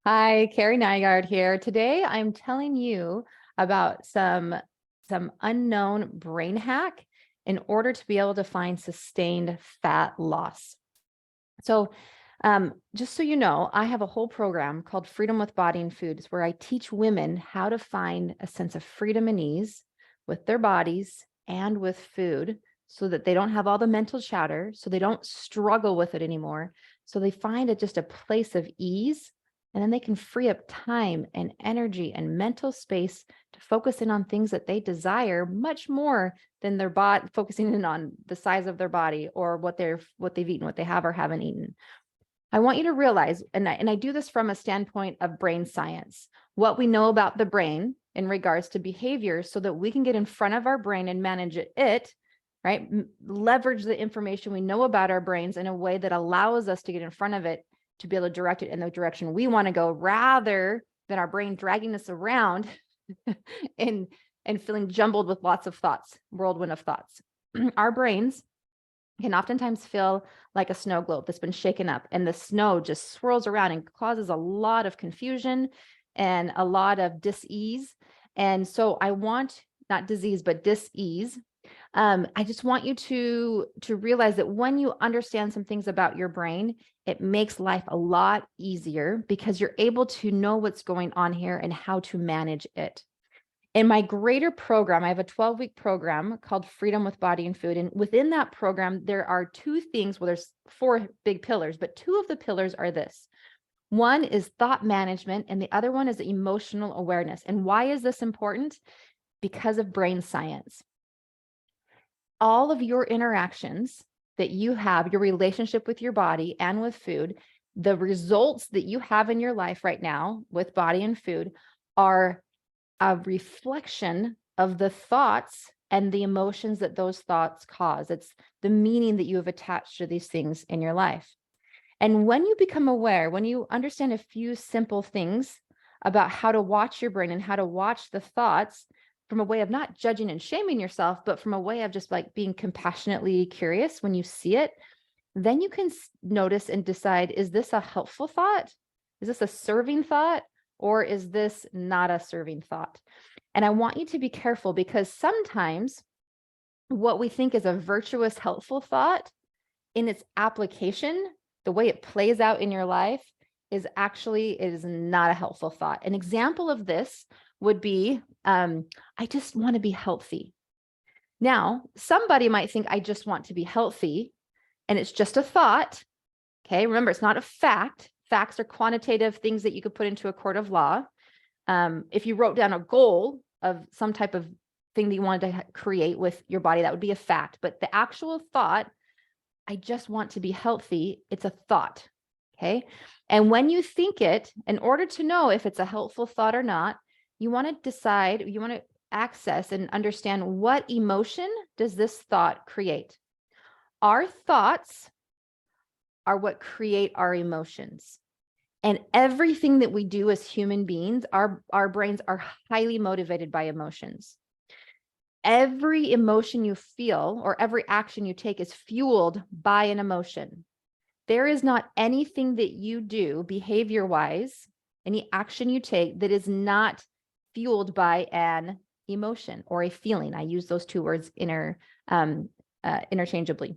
Hi, Carrie Nygaard here. Today, I'm telling you about some unknown brain hack in order to be able to find sustained fat loss. So, just so you know, I have a whole program called Freedom with Body and Food, where I teach women how to find a sense of freedom and ease with their bodies and with food so that they don't have all the mental chatter, so they don't struggle with it anymore. So they find it just a place of ease, and then they can free up time and energy and mental space to focus in on things that they desire much more than their body, focusing in on the size of their body or what they've eaten, what they have or haven't eaten. I want you to realize, and I do this from a standpoint of brain science, what we know about the brain in regards to behavior so that we can get in front of our brain and manage it, right? Leverage the information we know about our brains in a way that allows us to get in front of it to be able to direct it in the direction we want to go rather than our brain dragging us around and feeling jumbled with lots of thoughts, whirlwind of thoughts. Our brains can oftentimes feel like a snow globe that's been shaken up, and the snow just swirls around and causes a lot of confusion and a lot of dis-ease. And so I want, not disease, but dis-ease. I just want you to realize that when you understand some things about your brain, it makes life a lot easier because you're able to know what's going on here and how to manage it. In my greater program, I have a 12-week program called Freedom with Body and Food. And within that program, there are two things. Well, there's four big pillars, but two of the pillars are this. One is thought management, and the other one is emotional awareness. And why is this important? Because of brain science. All of your interactions that you have, your relationship with your body and with food, the results that you have in your life right now with body and food are a reflection of the thoughts and the emotions that those thoughts cause. It's the meaning that you have attached to these things in your life. And when you become aware, when you understand a few simple things about how to watch your brain and how to watch the thoughts from a way of not judging and shaming yourself, but from a way of just like being compassionately curious when you see it, then you can notice and decide, is this a helpful thought? Is this a serving thought? Or is this not a serving thought? And I want you to be careful because sometimes what we think is a virtuous, helpful thought in its application, the way it plays out in your life is actually, it is not a helpful thought. An example of this would be, I just want to be healthy. Now, somebody might think I just want to be healthy and it's just a thought. Okay, remember, it's not a fact. Facts are quantitative things that you could put into a court of law. If you wrote down a goal of some type of thing that you wanted to create with your body, that would be a fact. But the actual thought, I just want to be healthy, it's a thought. Okay. And when you think it, in order to know if it's a helpful thought or not, you want to decide, you want to access and understand what emotion does this thought create. Our thoughts are what create our emotions. And everything that we do as human beings, our brains are highly motivated by emotions. Every emotion you feel or every action you take is fueled by an emotion. There is not anything that you do behavior-wise, any action you take that is not fueled by an emotion or a feeling. I use those two words interchangeably.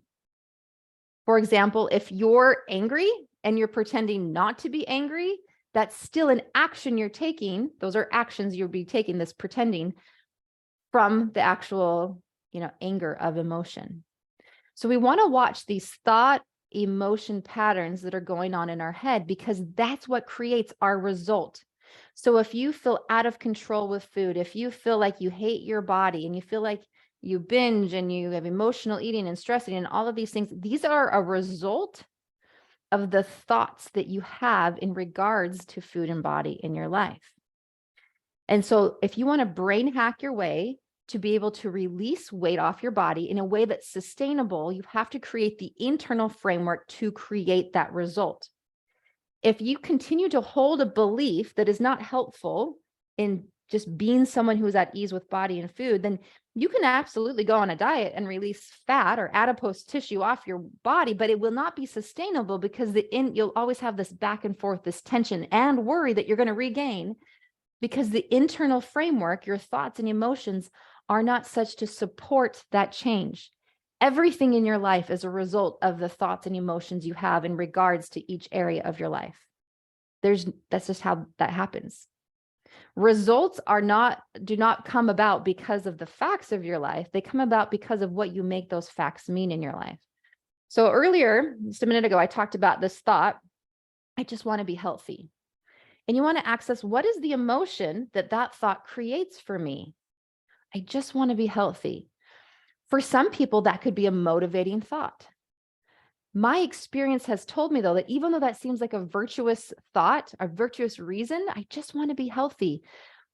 For example, if you're angry and you're pretending not to be angry, that's still an action you're taking. Those are actions you'll be taking, this pretending, from the actual, anger of emotion. So we want to watch these thought emotion patterns that are going on in our head because that's what creates our result. So if you feel out of control with food, if you feel like you hate your body and you feel like you binge and you have emotional eating and stressing and all of these things, these are a result of the thoughts that you have in regards to food and body in your life. And so if you want to brain hack your way to be able to release weight off your body in a way that's sustainable, you have to create the internal framework to create that result. If you continue to hold a belief that is not helpful in just being someone who is at ease with body and food, then You can absolutely go on a diet and release fat or adipose tissue off your body, but it will not be sustainable because you'll always have this back and forth, this tension and worry that you're going to regain, because the internal framework, your thoughts and emotions, are not such to support that change. Everything in your life is a result of the thoughts and emotions you have in regards to each area of your life. That's just how that happens. Results do not come about because of the facts of your life. They come about because of what you make those facts mean in your life. So earlier, just a minute ago, I talked about this thought, I just want to be healthy. And you want to access, what is the emotion that thought creates for me? I just want to be healthy. For some people, that could be a motivating thought. My experience has told me, though, that even though that seems like a virtuous thought, a virtuous reason, I just want to be healthy.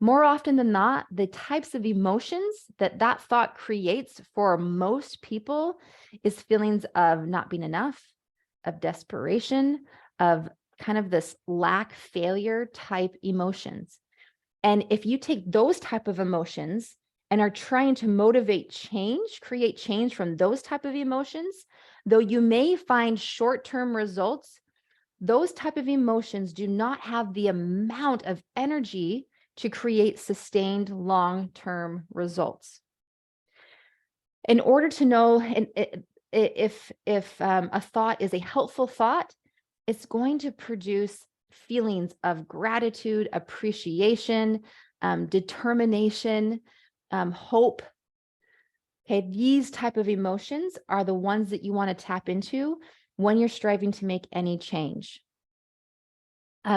More often than not, the types of emotions that thought creates for most people is feelings of not being enough, of desperation, of kind of this lack, failure type emotions. And if you take those type of emotions and are trying to motivate change, create change from those type of emotions, though you may find short-term results, those type of emotions do not have the amount of energy to create sustained long-term results. In order to know if a thought is a helpful thought, it's going to produce feelings of gratitude, appreciation, determination, hope. Okay, these type of emotions are the ones that you want to tap into when you're striving to make any change.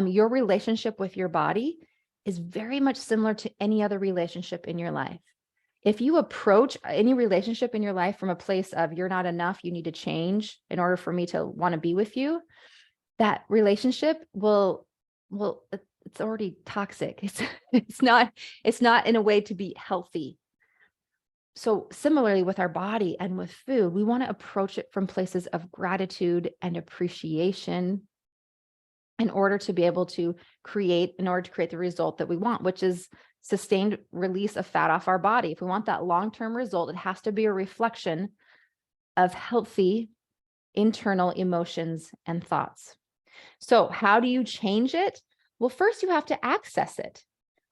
Your relationship with your body is very much similar to any other relationship in your life. If you approach any relationship in your life from a place of you're not enough, you need to change in order for me to want to be with you, that relationship it's already toxic. It's not in a way to be healthy. So similarly with our body and with food, we want to approach it from places of gratitude and appreciation in order to create the result that we want, which is sustained release of fat off our body. If we want that long-term result, it has to be a reflection of healthy internal emotions and thoughts. So how do you change it? Well, first you have to access it.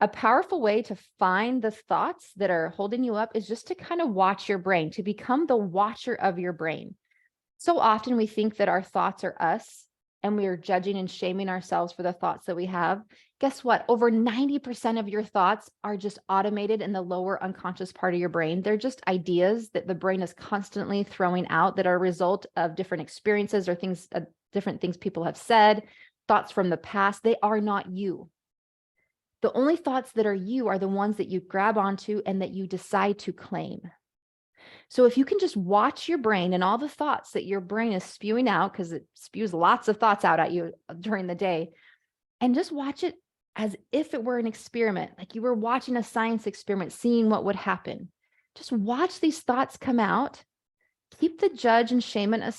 A powerful way to find the thoughts that are holding you up is just to kind of watch your brain, to become the watcher of your brain. So often we think that our thoughts are us and we are judging and shaming ourselves for the thoughts that we have. Guess what? Over 90% of your thoughts are just automated in the lower unconscious part of your brain. They're just ideas that the brain is constantly throwing out that are a result of different experiences or things, different things people have said, thoughts from the past. They are not you. The only thoughts that are you are the ones that you grab onto and that you decide to claim. So if you can just watch your brain and all the thoughts that your brain is spewing out, because it spews lots of thoughts out at you during the day, and just watch it as if it were an experiment, like you were watching a science experiment, seeing what would happen. Just watch these thoughts come out, keep the judge and shame and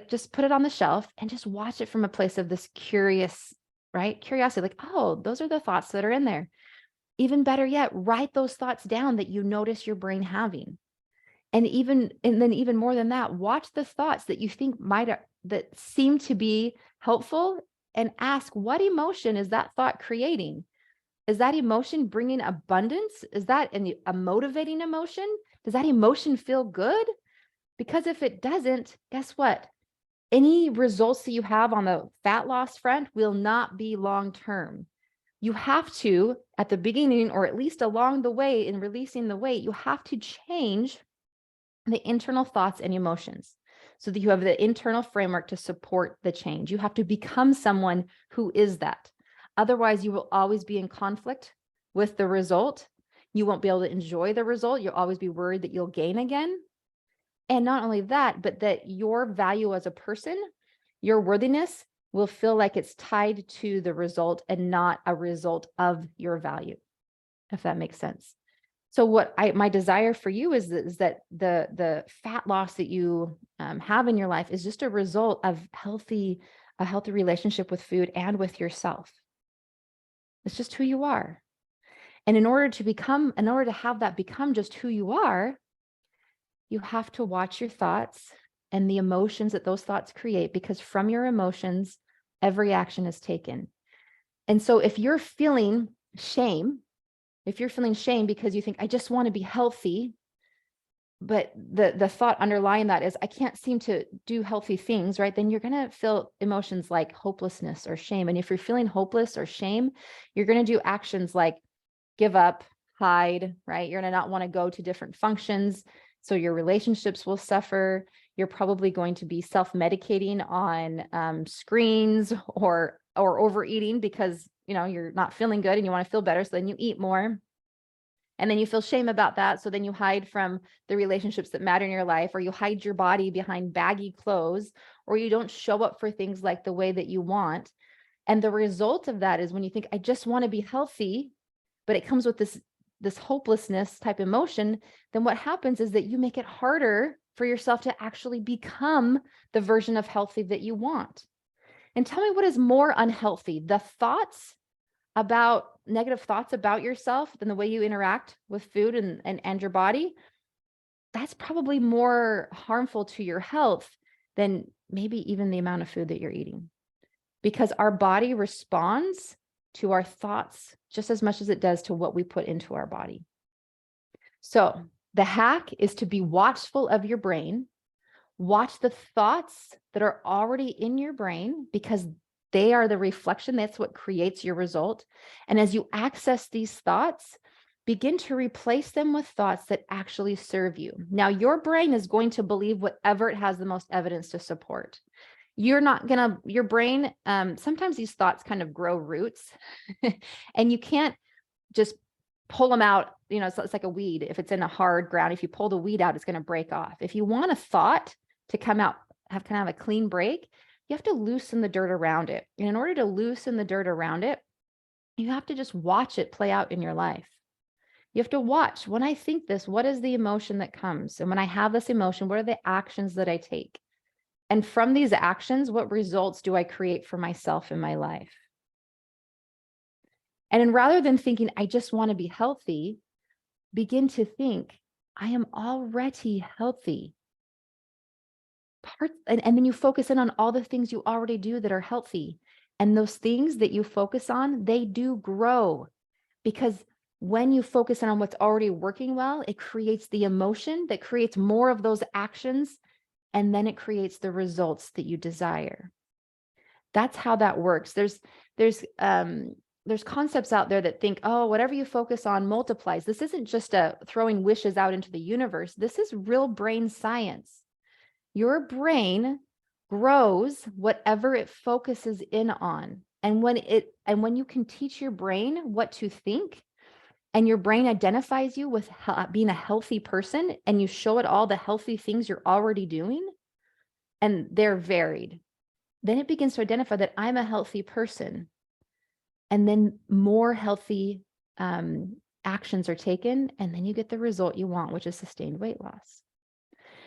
just put it on the shelf and just watch it from a place of this curiosity, like, oh, those are the thoughts that are in there. Even better yet, write those thoughts down that you notice your brain having. And then even more than that, watch the thoughts that you think that seem to be helpful and ask, what emotion is that thought creating? Is that emotion bringing abundance? Is that a motivating emotion? Does that emotion feel good? Because if it doesn't, guess what? Any results that you have on the fat loss front will not be long-term. You have to, at the beginning, or at least along the way in releasing the weight, you have to change the internal thoughts and emotions so that you have the internal framework to support the change. You have to become someone who is that. Otherwise, you will always be in conflict with the result. You won't be able to enjoy the result. You'll always be worried that you'll gain again. And not only that, but that your value as a person, your worthiness will feel like it's tied to the result and not a result of your value, if that makes sense. So my desire for you is that the fat loss that you have in your life is just a result of a healthy relationship with food and with yourself. It's just who you are. And in order to have that become just who you are, you have to watch your thoughts and the emotions that those thoughts create, because from your emotions, every action is taken. And so if you're feeling shame, because you think, I just want to be healthy, but the thought underlying that is, I can't seem to do healthy things, right? Then you're going to feel emotions like hopelessness or shame. And if you're feeling hopeless or shame, you're going to do actions like give up, hide, right? You're going to not want to go to different functions. So your relationships will suffer. You're probably going to be self-medicating on screens or overeating because, you're not feeling good and you want to feel better. So then you eat more. And then you feel shame about that. So then you hide from the relationships that matter in your life, or you hide your body behind baggy clothes, or you don't show up for things like the way that you want. And the result of that is when you think, I just want to be healthy, but it comes with this hopelessness type emotion, then what happens is that you make it harder for yourself to actually become the version of healthy that you want. And tell me, what is more unhealthy, the negative thoughts about yourself than the way you interact with food and your body? That's probably more harmful to your health than maybe even the amount of food that you're eating, because our body responds to our thoughts just as much as it does to what we put into our body. So the hack is to be watchful of your brain. Watch the thoughts that are already in your brain, because they are the reflection. That's what creates your result. And as you access these thoughts, begin to replace them with thoughts that actually serve you. Now, your brain is going to believe whatever it has the most evidence to support. Your brain, sometimes these thoughts kind of grow roots and you can't just pull them out. It's like a weed. If it's in a hard ground, if you pull the weed out, it's going to break off. If you want a thought to come out, have kind of a clean break, you have to loosen the dirt around it. And in order to loosen the dirt around it, you have to just watch it play out in your life. You have to watch, when I think this, what is the emotion that comes? And when I have this emotion, what are the actions that I take? And from these actions, what results do I create for myself in my life? And then rather than thinking, I just want to be healthy, begin to think, I am already healthy. And then you focus in on all the things you already do that are healthy. And those things that you focus on, they do grow, because when you focus in on what's already working well, it creates the emotion that creates more of those actions. And then it creates the results that you desire. That's how that works. There's concepts out there that think, oh, whatever you focus on multiplies. This isn't just a throwing wishes out into the universe. This is real brain science. Your brain grows whatever it focuses in on. And when you can teach your brain what to think, and your brain identifies you with being a healthy person, and you show it all the healthy things you're already doing, and they're varied, then it begins to identify that I'm a healthy person. And then more healthy actions are taken, and then you get the result you want, which is sustained weight loss.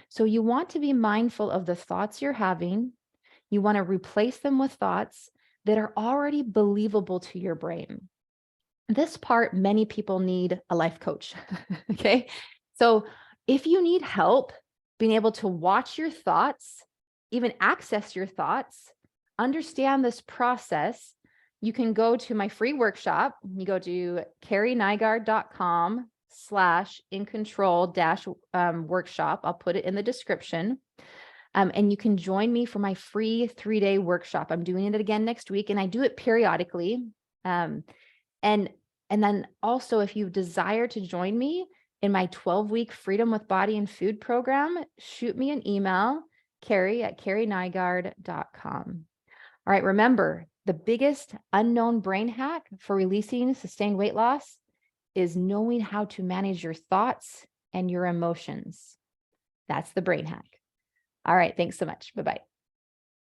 So you want to be mindful of the thoughts you're having. You want to replace them with thoughts that are already believable to your brain. This part, many people need a life coach. Okay. So if you need help being able to watch your thoughts, even access your thoughts, understand this process, you can go to my free workshop. You go to carrienygaard.com/incontrol-workshop. I'll put it in the description. And you can join me for my free 3-day workshop. I'm doing it again next week, and I do it periodically. And then also, if you desire to join me in my 12-week Freedom with Body and Food program, shoot me an email, carrie@carrienygaard.com. All right, remember, the biggest unknown brain hack for releasing sustained weight loss is knowing how to manage your thoughts and your emotions. That's the brain hack. All right, thanks so much. Bye-bye.